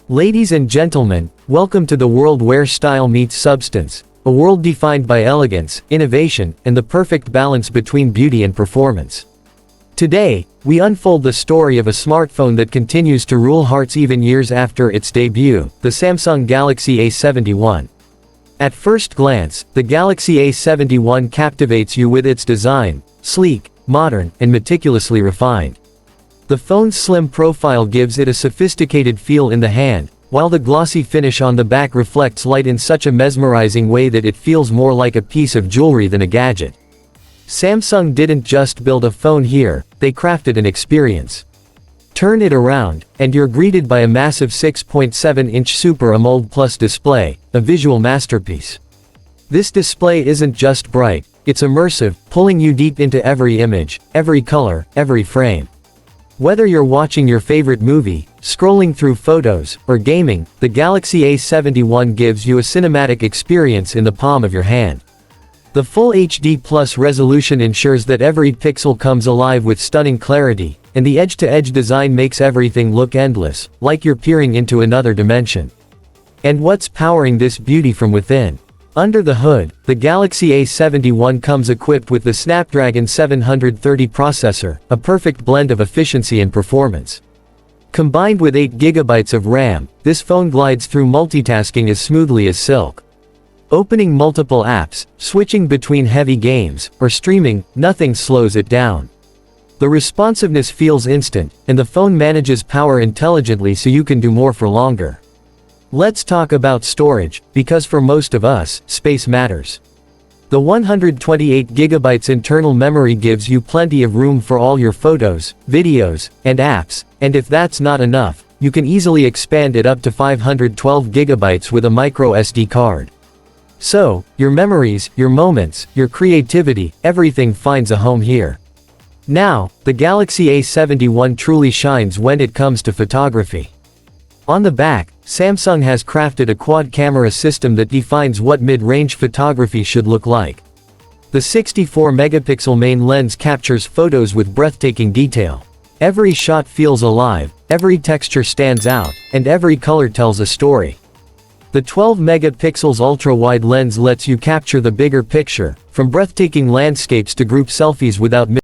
Ladies and gentlemen, welcome to the world where style meets substance, a world defined by elegance, innovation, and the perfect balance between beauty and performance. Today, we unfold the story of a smartphone that continues to rule hearts even years after its debut, the Samsung Galaxy A71. At first glance, the Galaxy A71 captivates you with its design, sleek, modern, and meticulously refined. The phone's slim profile gives it a sophisticated feel in the hand, while the glossy finish on the back reflects light in such a mesmerizing way that it feels more like a piece of jewelry than a gadget. Samsung didn't just build a phone here, they crafted an experience. Turn it around, and you're greeted by a massive 6.7-inch Super AMOLED Plus display, a visual masterpiece. This display isn't just bright, it's immersive, pulling you deep into every image, every color, every frame. Whether you're watching your favorite movie, scrolling through photos, or gaming, the Galaxy A71 gives you a cinematic experience in the palm of your hand. The Full HD Plus resolution ensures that every pixel comes alive with stunning clarity, and the edge-to-edge design makes everything look endless, like you're peering into another dimension. And what's powering this beauty from within? Under the hood, the Galaxy A71 comes equipped with the Snapdragon 730 processor, a perfect blend of efficiency and performance. Combined with 8 GB of RAM, this phone glides through multitasking as smoothly as silk. Opening multiple apps, switching between heavy games, or streaming, nothing slows it down. The responsiveness feels instant, and the phone manages power intelligently so you can do more for longer. Let's talk about storage, because for most of us, space matters. The 128 GB internal memory gives you plenty of room for all your photos, videos, and apps, and if that's not enough, you can easily expand it up to 512 GB with a micro SD card. So, your memories, your moments, your creativity, everything finds a home here. Now, the Galaxy A71 truly shines when it comes to photography. On the back, Samsung has crafted a quad-camera system that defines what mid-range photography should look like. The 64-megapixel main lens captures photos with breathtaking detail. Every shot feels alive, every texture stands out, and every color tells a story. The 12-megapixels ultra-wide lens lets you capture the bigger picture, from breathtaking landscapes to group selfies without